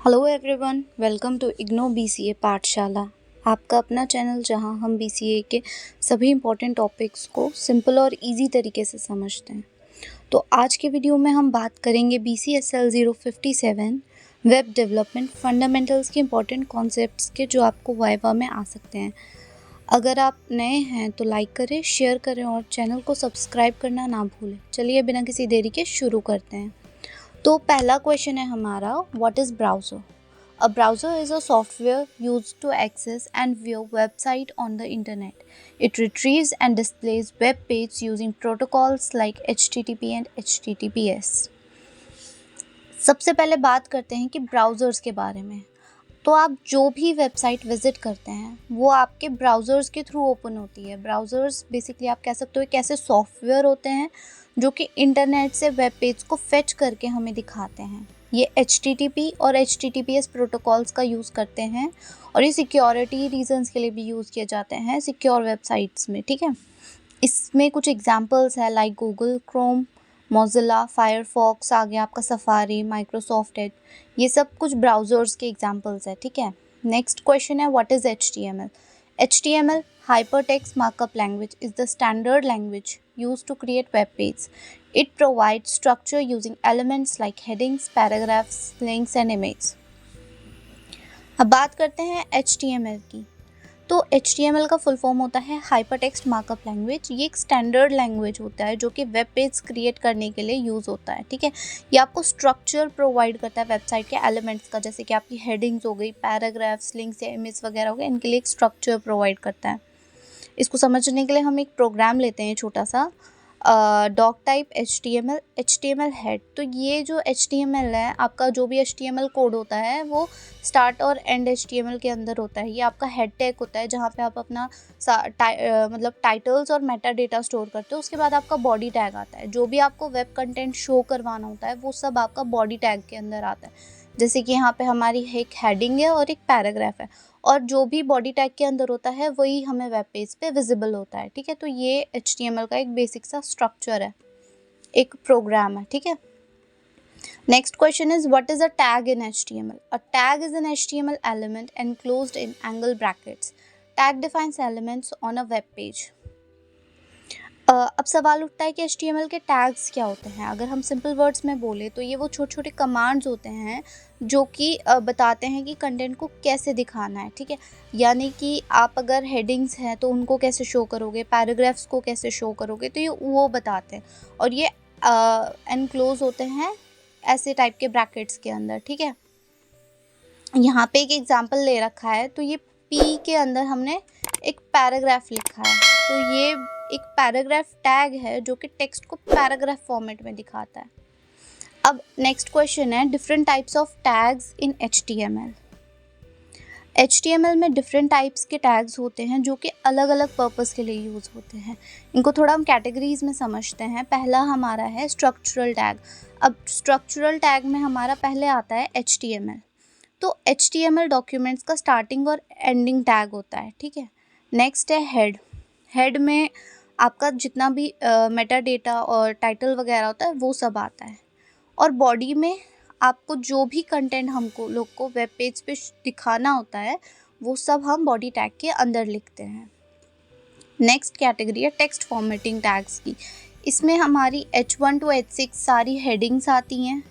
Hello everyone, welcome to IGNOU BCA पाठशाला। आपका अपना चैनल जहां हम बीसीए के सभी इम्पोर्टेंट टॉपिक्स को सिंपल और इजी तरीके से समझते हैं। तो आज के वीडियो में हम बात करेंगे BCSL 057 वेब डेवलपमेंट फंडामेंटल्स के इम्पोर्टेंट कॉन्सेप्ट्स के जो आपको वाइवा में आ सकते हैं। अगर आप नए हैं तो लाइक करें, शेयर करें और चैनल को सब्सक्राइब करना ना भूलें। चलिए बिना किसी देरी के शुरू करते हैं। तो पहला क्वेश्चन है हमारा, what is browser? A browser is a software used to access and view website on the internet. It retrieves and displays web pages using protocols like HTTP and HTTPS. सबसे पहले बात करते हैं कि ब्राउज़र्स के बारे में। तो आप जो भी वेबसाइट विज़िट करते हैं वो आपके ब्राउज़र्स के थ्रू ओपन होती है। ब्राउज़र्स बेसिकली आप कह सकते हो एक ऐसे सॉफ्टवेयर होते हैं जो कि इंटरनेट से वेब पेज को फेच करके हमें दिखाते हैं। ये HTTP और HTTPS प्रोटोकॉल्स का यूज़ करते हैं और ये सिक्योरिटी रीजंस के लिए भी यूज़ किए जाते हैं सिक्योर वेबसाइट्स में, ठीक है। इसमें कुछ एग्जांपल्स है like Google Chrome, Mozilla, Firefox, आ गया आपका सफारी, माइक्रोसॉफ्ट एज, ये सब कुछ ब्राउज़र्स के एग्जांपल्स है, ठीक है। नेक्स्ट क्वेश्चन है, what is HTML? HTML hypertext markup language is the standard language used to create web pages. It provides structure using elements like headings, paragraphs, links and images. अब बात करते हैं HTML की। तो HTML का full form होता है hypertext markup language. ये एक स्टैंडर्ड लैंग्वेज होता है जो कि वेब पेज क्रिएट करने के लिए यूज़ होता है, ठीक है। ये आपको स्ट्रक्चर प्रोवाइड करता है वेबसाइट के एलिमेंट्स का, जैसे कि आपकी हेडिंग्स हो गई, पैराग्राफ्स, लिंक्स या इमेज वगैरह हो गए, इनके लिए एक स्ट्रक्चर प्रोवाइड करता है। इसको समझने के लिए हम एक प्रोग्राम लेते हैं छोटा सा, डॉक टाइप HTML हेड। तो ये जो HTML है, आपका जो भी HTML कोड होता है वो स्टार्ट और एंड HTML के अंदर होता है। ये आपका हेड टैग होता है जहाँ पे आप अपना मतलब टाइटल्स और मेटा डेटा स्टोर करते हो। उसके बाद आपका बॉडी टैग आता है। जो भी आपको वेब कंटेंट शो करवाना होता है वो सब आपका बॉडी टैग के अंदर आता है। जैसे कि यहाँ पे हमारी एक हेडिंग है और एक पैराग्राफ है, और जो भी बॉडी टैग के अंदर होता है वही हमें वेब पेज पे विजिबल होता है, ठीक है। तो ये HTML का एक बेसिक सा स्ट्रक्चर है, एक प्रोग्राम है, ठीक है। Next question is, what is a tag in HTML? A tag is an HTML element enclosed in angle brackets. Tag defines elements on a web page. अब सवाल उठता है कि HTML के टैग्स क्या होते हैं। अगर हम सिंपल वर्ड्स में बोले तो ये वो छोटे छोटे कमांड्स होते हैं जो कि बताते हैं कि कंटेंट को कैसे दिखाना है, ठीक है। यानी कि आप अगर हेडिंग्स हैं तो उनको कैसे शो करोगे, पैराग्राफ्स को कैसे शो करोगे, तो ये वो बताते हैं। और ये एनक्लोज होते हैं ऐसे टाइप के ब्रैकेट्स के अंदर, ठीक है। यहाँ पे एक एग्जांपल ले रखा है, तो ये P के अंदर हमने एक पैराग्राफ लिखा है। तो ये एक पैराग्राफ टैग है जो कि टेक्स्ट को पैराग्राफ फॉर्मेट में दिखाता है। अब नेक्स्ट क्वेश्चन है, different types of tags in HTML। HTML में डिफरेंट टाइप्स के टैग्स होते हैं जो कि अलग अलग पर्पस के लिए यूज़ होते हैं। इनको थोड़ा हम कैटेगरीज में समझते हैं। पहला हमारा है स्ट्रक्चरल टैग। अब स्ट्रक्चरल टैग में हमारा पहले आता है HTML। तो HTML डॉक्यूमेंट्स का स्टार्टिंग और एंडिंग टैग होता है, ठीक है। नेक्स्ट है हेड। हेड में आपका जितना भी मेटा डेटा और टाइटल वगैरह होता है वो सब आता है। और बॉडी में आपको जो भी कंटेंट हमको लोग को वेब पेज पे दिखाना होता है वो सब हम बॉडी टैग के अंदर लिखते हैं। नेक्स्ट कैटेगरी है टेक्स्ट फॉर्मेटिंग टैग्स की। इसमें हमारी H1 to H6 सारी हेडिंग्स आती हैं।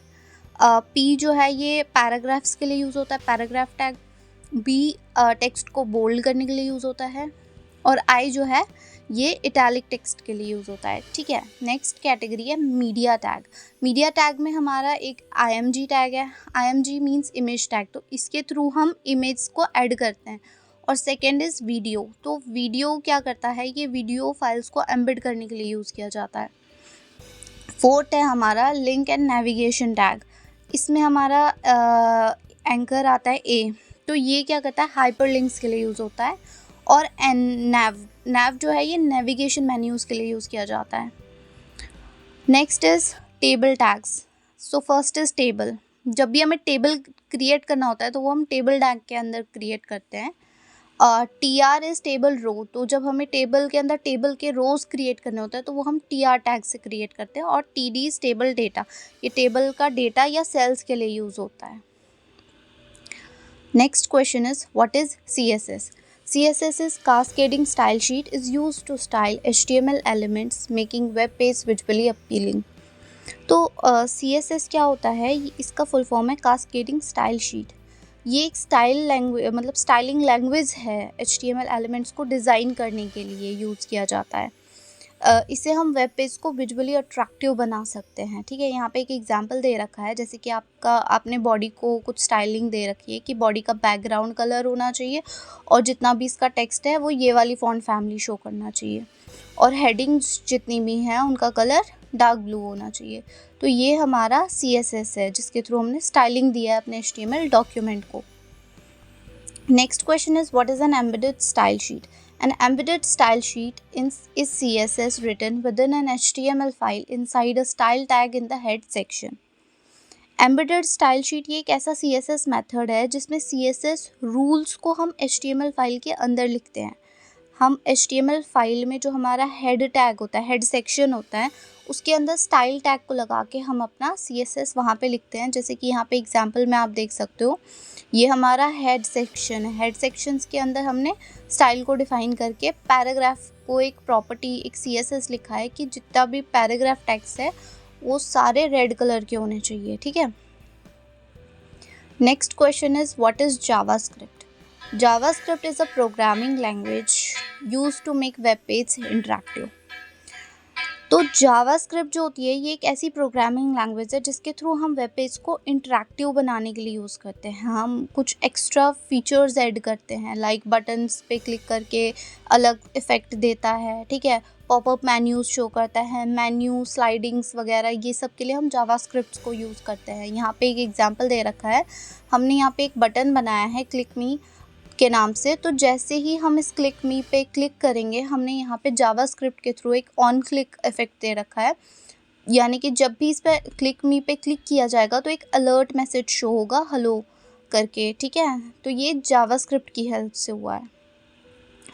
P जो है ये पैराग्राफ्स के लिए यूज़ होता है, पैराग्राफ टैग। B टेक्स्ट को बोल्ड करने के लिए यूज़ होता है। और I जो है ये इटैलिक टेक्स्ट के लिए यूज़ होता है, ठीक है। नेक्स्ट कैटेगरी है मीडिया टैग। मीडिया टैग में हमारा एक IMG टैग है। IMG मीन्स इमेज टैग, तो इसके थ्रू हम इमेज को ऐड करते हैं। और सेकेंड इज़ वीडियो। तो वीडियो क्या करता है, ये वीडियो फाइल्स को एम्बेड करने के लिए यूज़ किया जाता है। फोर्थ है हमारा लिंक एंड नेविगेशन टैग। इसमें हमारा एंकर आता है A। तो ये क्या करता है, हाइपर लिंक्स के लिए यूज़ होता है। और नैव जो है ये नेविगेशन मेन्यूज़ के लिए यूज़ किया जाता है। Next is table tags. So first is table. जब भी हमें टेबल क्रिएट करना होता है तो वो हम टेबल टैग के अंदर क्रिएट करते हैं। TR is table row. तो जब हमें टेबल के अंदर टेबल के रोज़ क्रिएट करने होते हैं तो वो हम TR टैग से क्रिएट करते हैं। और TD इज़ टेबल डेटा। ये टेबल का डेटा या सेल्स के लिए यूज़ होता है। Next question is, what is CSS? CSS is Cascading Style Sheet, is used to style HTML elements, making web page visually appealing. तो CSS क्या होता है? इसका फुल फॉर्म है कास्केडिंग स्टाइल शीट। ये एक स्टाइल लैंग्वेज मतलब स्टाइलिंग लैंग्वेज है, HTML एलिमेंट्स को डिज़ाइन करने के लिए यूज़ किया जाता है। इसे हम वेब पेज को विजुअली अट्रैक्टिव बना सकते हैं। ठीक है, यहाँ पे एक एग्जांपल दे रखा है, जैसे कि आपने बॉडी को कुछ स्टाइलिंग दे रखी है कि बॉडी का बैकग्राउंड कलर होना चाहिए और जितना भी इसका टेक्स्ट है वो ये वाली फॉन्ट फैमिली शो करना चाहिए और हेडिंग्स जितनी भी हैं उनका कलर डार्क ब्लू होना चाहिए। तो ये हमारा CSS है जिसके थ्रू हमने स्टाइलिंग दिया है अपने HTML डॉक्यूमेंट को। Next question is, what is N embedded style sheet? An embedded style sheet is CSS written within an HTML file inside a style tag in the head section. Embedded style sheet ये एक ऐसा CSS method है जिसमें CSS rules को हम HTML file के अंदर लिखते हैं। हम HTML फाइल में जो हमारा हेड टैग होता है, हेड सेक्शन होता है, उसके अंदर स्टाइल टैग को लगा के हम अपना CSS वहाँ पे लिखते हैं। जैसे कि यहाँ पे एग्जांपल में आप देख सकते हो, ये हमारा हेड सेक्शन है। हेड सेक्शंस के अंदर हमने स्टाइल को डिफाइन करके पैराग्राफ को एक प्रॉपर्टी, एक CSS लिखा है कि जितना भी पैराग्राफ टेक्स्ट है वो सारे रेड कलर के होने चाहिए। ठीक है, next question is, what is JavaScript? JavaScript is a programming language used to make web page interactive. तो जावास्क्रिप्ट जो होती है ये एक ऐसी प्रोग्रामिंग लैंग्वेज है जिसके थ्रू हम वेब पेज को इंटरेक्टिव बनाने के लिए यूज़ करते हैं। हम कुछ एक्स्ट्रा फीचर्स ऐड करते हैं, लाइक बटन्स पे क्लिक करके अलग इफ़ेक्ट देता है। ठीक है, पॉपअप मेन्यूज शो करता है, मेन्यू स्लाइडिंग्स वगैरह, ये सब के लिए हम जावास्क्रिप्ट को यूज़ करते हैं। यहाँ पे एक एग्जांपल दे रखा है, हमने यहाँ पे एक बटन बनाया है क्लिक मी के नाम से। तो जैसे ही हम इस क्लिक मी पे क्लिक करेंगे, हमने यहाँ पे जावास्क्रिप्ट के थ्रू एक ऑन क्लिक इफेक्ट दे रखा है, यानी कि जब भी इस पे क्लिक मी पे क्लिक किया जाएगा तो एक अलर्ट मैसेज शो होगा हेलो करके। ठीक है, तो ये जावास्क्रिप्ट की हेल्प से हुआ है।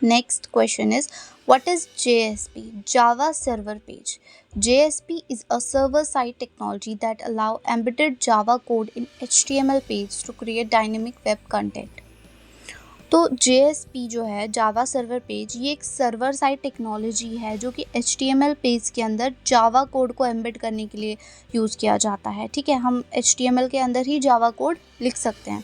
Next question is, what is JSP? Java server page. JSP is a server-side technology that allow embedded Java code in HTML page to create dynamic web content. तो JSP जो है, जावा सर्वर पेज, ये एक server side technology है जो कि HTML page के अंदर जावा कोड को एम्बेड करने के लिए यूज़ किया जाता है। ठीक है, हम HTML के अंदर ही जावा कोड लिख सकते हैं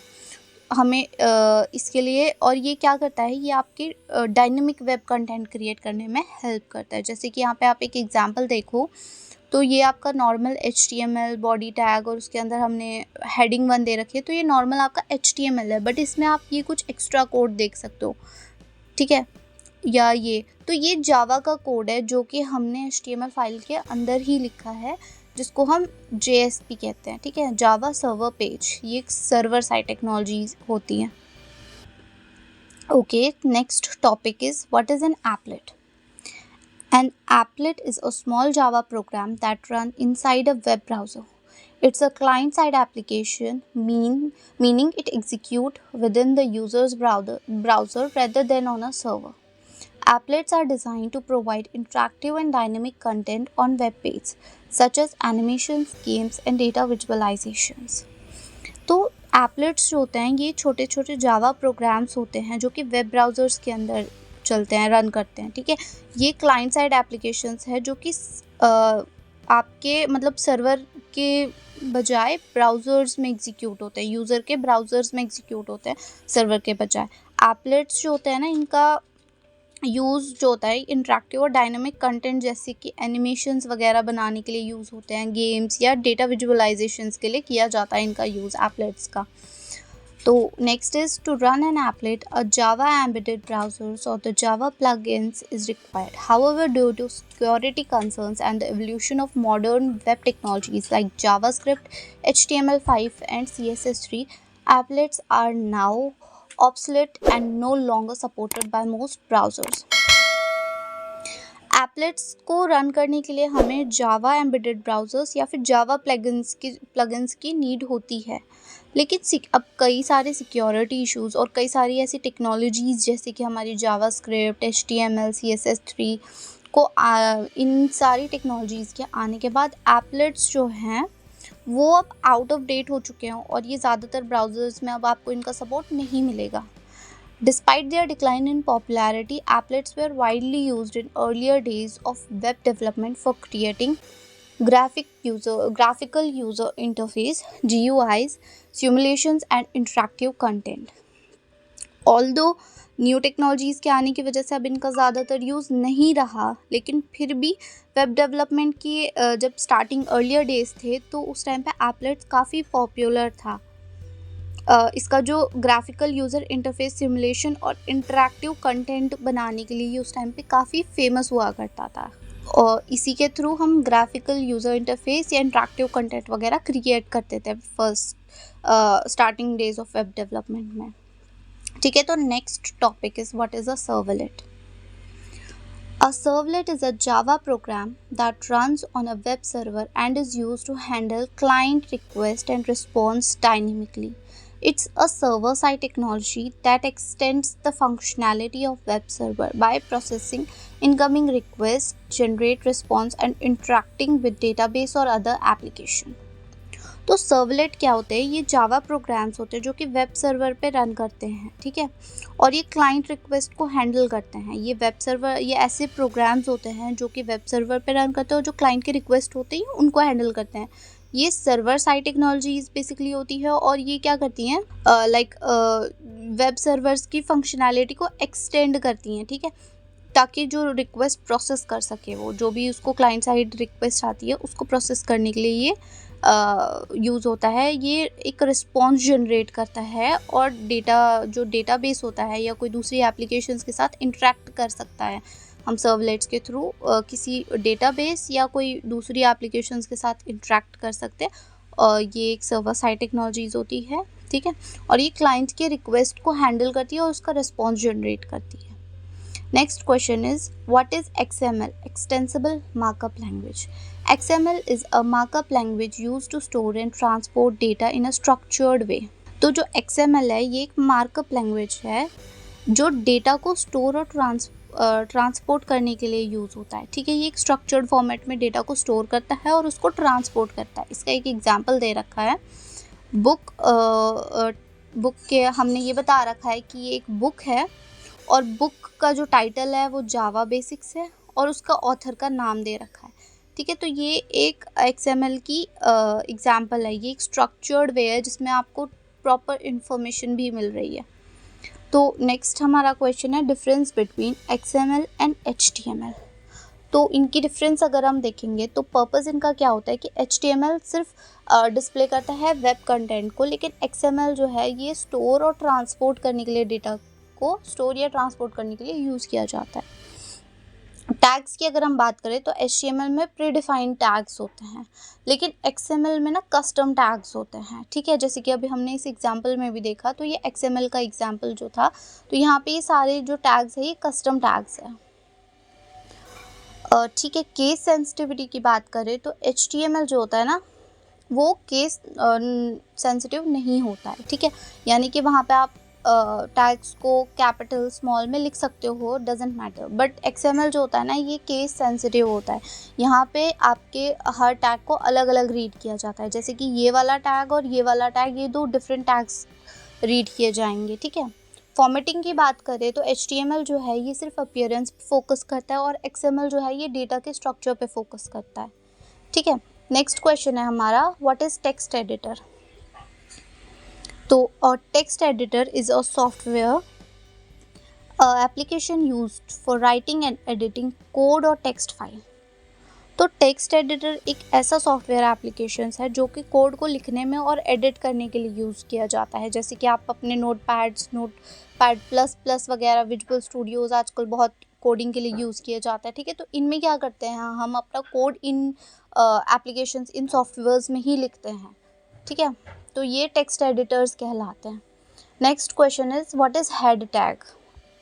हमें इसके लिए। और ये क्या करता है, ये आपके डायनेमिक वेब कंटेंट क्रिएट करने में हेल्प करता है। जैसे कि यहाँ पे आप एक एग्जांपल देखो, तो ये आपका नॉर्मल HTML बॉडी टैग और उसके अंदर हमने हेडिंग 1 दे रखी है, तो ये नॉर्मल आपका HTML है, बट इसमें आप ये कुछ एक्स्ट्रा कोड देख सकते हो। ठीक है, या ये तो ये जावा का कोड है जो कि हमने HTML फाइल के अंदर ही लिखा है, जिसको हम JSP कहते हैं। ठीक है, जावा सर्वर पेज, ये एक सर्वर साइड टेक्नोलॉजी होती है। Okay, next topic is, what is an applet? An applet is a small Java program that runs inside a web browser. It's a client-side application, meaning it executes within the user's browser rather than on a server. Applets are designed to provide interactive and dynamic content on web pages, such as animations, games, and data visualizations. तो applets जो होते हैं ये छोटे छोटे जावा programmes होते हैं जो कि वेब ब्राउज़र्स के अंदर चलते हैं, रन करते हैं। ठीक है, ये क्लाइंट साइड एप्लीकेशंस है जो कि आपके मतलब सर्वर के बजाय ब्राउज़र्स में एग्जीक्यूट होते हैं, यूज़र के ब्राउज़र्स में एग्जीक्यूट होते हैं सर्वर के बजाय। एपलेट्स जो होते हैं ना, इनका यूज़ जो होता है इंटरेक्टिव और डायनामिक कंटेंट जैसे कि एनिमेशंस वगैरह बनाने के लिए यूज़ होते हैं, गेम्स या डेटा विजुअलाइजेशंस के लिए किया जाता है इनका यूज़ एपलेट्स का। तो next is, to run an applet, a Java embedded browsers or the Java plugins is required. However, due to security concerns and the evolution of modern web technologies like JavaScript, HTML5 and CSS3, applets are now obsolete and no longer supported by most browsers. Applets को run करने के लिए हमें जावा embedded browsers या फिर जावा plugins की need होती है, लेकिन अब कई सारे सिक्योरिटी इश्यूज़ और कई सारी ऐसी टेक्नोलॉजीज़ जैसे कि हमारी जावास्क्रिप्ट, HTML, CSS3 को इन सारी टेक्नोलॉजीज़ के आने के बाद एपलेट्स जो हैं वो अब आउट ऑफ डेट हो चुके हैं और ये ज़्यादातर ब्राउज़र्स में अब आपको इनका सपोर्ट नहीं मिलेगा। Despite their decline in popularity, applets were widely used in earlier days of web development for creating graphical user interface GUIs, simulations and interactive content. Although new technologies के आने की वजह से अब इनका ज़्यादातर यूज़ नहीं रहा, लेकिन फिर भी वेब डेवलपमेंट की जब स्टार्टिंग अर्लियर डेज थे तो उस टाइम पे एप्लेट्स काफ़ी पॉपुलर था। इसका जो ग्राफिकल यूज़र इंटरफेस सिमुलेशन और इंटरैक्टिव कंटेंट बनाने के लिए ये उस टाइम पे काफ़ी फेमस हुआ करता था और इसी के थ्रू हम ग्राफिकल यूज़र इंटरफेस या इंटरैक्टिव कंटेंट वगैरह क्रिएट करते थे first starting days of web development में। ठीक है, तो next topic is what is a servlet. A servlet is a Java program that runs on a web server and is used to handle client request and response dynamically. It's a server-side technology that extends the functionality of web server by processing incoming requests, generate response and interacting with database or other application. तो servlet क्या होते हैं? ये जावा programmes होते हैं जो कि web server पे रन करते हैं, ठीक है, और ये क्लाइंट रिक्वेस्ट को हैंडल करते हैं। ये वेब सर्वर, ये ऐसे प्रोग्राम्स होते हैं जो कि वेब सर्वर पे रन करते हैं और जो क्लाइंट के रिक्वेस्ट होते हैं उनको हैंडल करते हैं। ये सर्वर साइड टेक्नोलॉजीज बेसिकली होती है और ये क्या करती हैं, वेब सर्वर्स की फंक्शनैलिटी को एक्सटेंड करती हैं, ठीक है, ताकि जो रिक्वेस्ट प्रोसेस कर सके, वो जो भी उसको क्लाइंट साइड रिक्वेस्ट आती है उसको प्रोसेस करने के लिए ये यूज़ होता है। ये एक रिस्पॉन्स जनरेट करता है और जो डेटाबेस होता है या कोई दूसरी एप्लीकेशंस के साथ इंटरेक्ट कर सकता है। हम सर्वलेट्स के थ्रू किसी डेटाबेस या कोई दूसरी एप्लीकेशंस के साथ इंटरेक्ट कर सकते हैं और ये एक सर्वर साइड टेक्नोलॉजीज़ होती है, ठीक है, और ये क्लाइंट के रिक्वेस्ट को हैंडल करती है और उसका रिस्पॉन्स जनरेट करती है। Next question is, what is XML? Extensible Markup Language. XML is a markup language used to store and transport data in a structured way. तो जो XML है ये एक मार्कअप लैंग्वेज है जो डेटा को स्टोर और ट्रांसपोर्ट करने के लिए यूज़ होता है, ठीक है। ये एक स्ट्रक्चर्ड फॉर्मेट में डेटा को स्टोर करता है और उसको ट्रांसपोर्ट करता है। इसका एक एग्जांपल दे रखा है, बुक के हमने ये बता रखा है कि ये एक बुक है और बुक का जो टाइटल है वो जावा बेसिक्स है और उसका ऑथर का नाम दे रखा है, ठीक है। तो ये एक XML की एग्जांपल है। ये एक स्ट्रक्चर्ड वे है जिसमें आपको प्रॉपर इंफॉर्मेशन भी मिल रही है। तो नेक्स्ट हमारा क्वेश्चन है, difference between XML and HTML। तो इनकी डिफरेंस अगर हम देखेंगे तो पर्पस इनका क्या होता है कि HTML सिर्फ डिस्प्ले करता है वेब कंटेंट को, लेकिन XML जो है ये स्टोर और ट्रांसपोर्ट करने के लिए, डेटा को स्टोर या ट्रांसपोर्ट करने के लिए यूज़ किया जाता है। टैग्स की अगर हम बात करें तो HTML में प्रीडिफाइंड टैग्स होते हैं, लेकिन XML में ना कस्टम टैग्स होते हैं, ठीक है। जैसे कि अभी हमने इस एग्जांपल में भी देखा, तो ये XML का एग्जांपल जो था, तो यहाँ पे ये सारे जो टैग्स है ये कस्टम टैग्स है, ठीक है। केस सेंसिटिविटी की बात करें तो HTML जो होता है ना वो केस सेंसिटिव नहीं होता है, ठीक है, यानी कि वहाँ पे आप टैग्स को कैपिटल स्मॉल में लिख सकते हो, डजेंट मैटर। बट XML जो होता है ना ये केस सेंसिटिव होता है। यहाँ पे आपके हर टैग को अलग अलग रीड किया जाता है, जैसे कि ये वाला टैग और ये वाला टैग, ये दो डिफरेंट टैग्स रीड किए जाएंगे, ठीक है। फॉर्मेटिंग की बात करें तो HTML जो है ये सिर्फ अपीयरेंस पे फोकस करता है और XML जो है ये डेटा के स्ट्रक्चर पे फोकस करता है, ठीक है। नेक्स्ट क्वेश्चन है हमारा, व्हाट इज़ टेक्स्ट एडिटर। तो text editor is a software application used for writing and editing code और टेक्स्ट फाइल। तो टेक्स्ट एडिटर एक ऐसा सॉफ्टवेयर एप्लीकेशन है जो कि कोड को लिखने में और एडिट करने के लिए यूज़ किया जाता है। जैसे कि आप अपने नोटपैड प्लस प्लस वगैरह, विजुअल स्टूडियोज़ आजकल बहुत कोडिंग के लिए यूज़ किया जाता है, ठीक है। तो इनमें क्या करते हैं, हम अपना कोड इन एप्लीकेशंस, इन सॉफ्टवेयर्स में ही लिखते हैं, ठीक है। तो ये टेक्स्ट एडिटर्स कहलाते हैं। Next question is, what is head tag.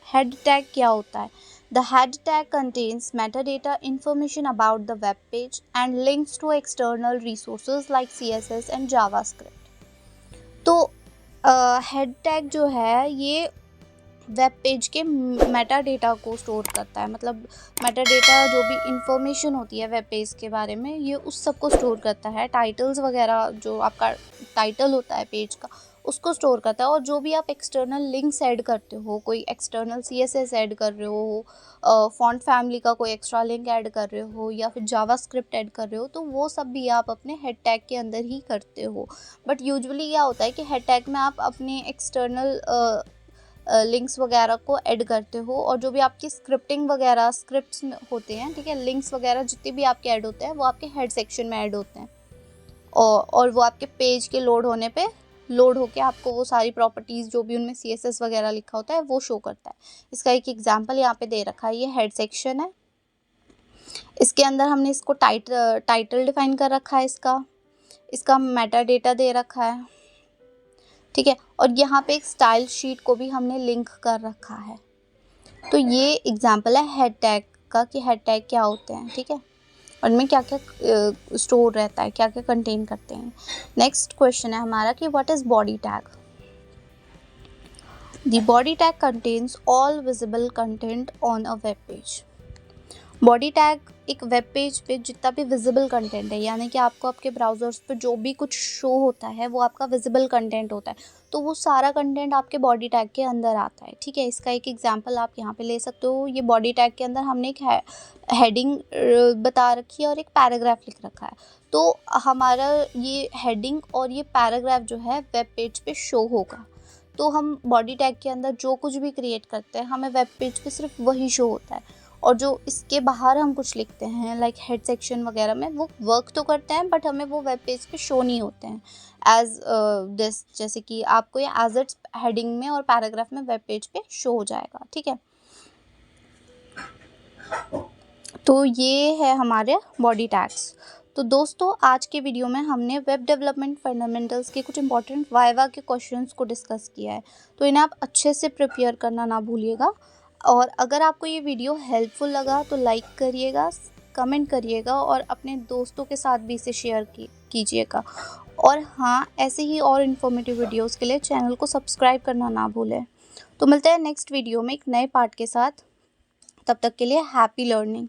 Head tag क्या होता है? The head tag contains metadata information about the web page and links to external resources like CSS and JavaScript. तो head tag जो है ये web page के Meta data को store करता है। मतलब मेटा डेटा जो भी इंफॉर्मेशन होती है वेब पेज के बारे में, ये उस सब को स्टोर करता है। टाइटल्स वगैरह, जो आपका टाइटल होता है पेज का, उसको स्टोर करता है। और जो भी आप एक्सटर्नल लिंक्स ऐड करते हो, कोई एक्सटर्नल CSS ऐड कर रहे हो, फॉन्ट फैमिली का कोई एक्स्ट्रा लिंक ऐड कर रहे हो, या फिर जावास्क्रिप्ट ऐड कर रहे हो, तो वो सब भी आप अपने हेड टैग के अंदर ही करते हो। बट यूजुअली क्या होता है कि हेड टैग में आप अपने एक्सटर्नल लिंक्स वगैरह को ऐड करते हो, और जो भी आपकी स्क्रिप्टिंग वगैरह स्क्रिप्ट्स में होते हैं, ठीक है, लिंक्स वगैरह जितने भी आपके ऐड होते हैं वो आपके हेड सेक्शन में ऐड होते हैं, और वो आपके पेज के लोड होने पे लोड होके आपको वो सारी प्रॉपर्टीज़ जो भी उनमें CSS वगैरह लिखा होता है वो शो करता है। इसका एक एग्जांपल यहाँ पे दे रखा है, ये हेड सेक्शन है। इसके अंदर हमने इसको टाइटल डिफाइन कर रखा है, इसका मेटा डेटा दे रखा है, ठीक है, और यहाँ पे एक स्टाइल शीट को भी हमने लिंक कर रखा है। तो ये एग्जांपल है हेड टैग का, कि हेड टैग क्या होते हैं, ठीक है, उनमें क्या क्या स्टोर रहता है, क्या क्या कंटेन करते हैं। नेक्स्ट क्वेश्चन है हमारा कि what is body tag. The body tag contains all visible content on a web page. Body tag एक वेब पेज पे जितना भी विजिबल कंटेंट है, यानी कि आपको आपके ब्राउजर्स पे जो भी कुछ शो होता है वो आपका विजिबल कंटेंट होता है, तो वो सारा कंटेंट आपके बॉडी टैग के अंदर आता है, ठीक है। इसका एक एग्जांपल आप यहाँ पे ले सकते हो। ये बॉडी टैग के अंदर हमने एक हेडिंग बता रखी है और एक पैराग्राफ लिख रखा है। तो हमारा ये हेडिंग और ये पैराग्राफ जो है वेब पेज पे शो होगा। तो हम बॉडी टैग के अंदर जो कुछ भी क्रिएट करते हैं, हमें वेब पेज पे सिर्फ वही शो होता है, और जो इसके बाहर हम कुछ लिखते हैं लाइक हेड सेक्शन वगैरह में, वो वर्क तो करते हैं बट हमें वो वेब पेज पे शो नहीं होते हैं एज दिस, जैसे कि आपको ये एज इट्स हेडिंग में और पैराग्राफ में वेब पेज पे शो हो जाएगा, ठीक है। तो ये है हमारे बॉडी टैग्स। तो दोस्तों, आज के वीडियो में हमने वेब डेवलपमेंट फंडामेंटल्स के कुछ इंपॉर्टेंट वाइवा के क्वेश्चंस को डिस्कस किया है, तो इन्हें आप अच्छे से प्रिपेयर करना ना भूलिएगा। और अगर आपको ये वीडियो हेल्पफुल लगा तो लाइक करिएगा, कमेंट करिएगा, और अपने दोस्तों के साथ भी इसे शेयर कीजिएगा। और हाँ, ऐसे ही और इन्फॉर्मेटिव वीडियोस के लिए चैनल को सब्सक्राइब करना ना भूलें। तो मिलते हैं नेक्स्ट वीडियो में एक नए पार्ट के साथ। तब तक के लिए हैप्पी लर्निंग।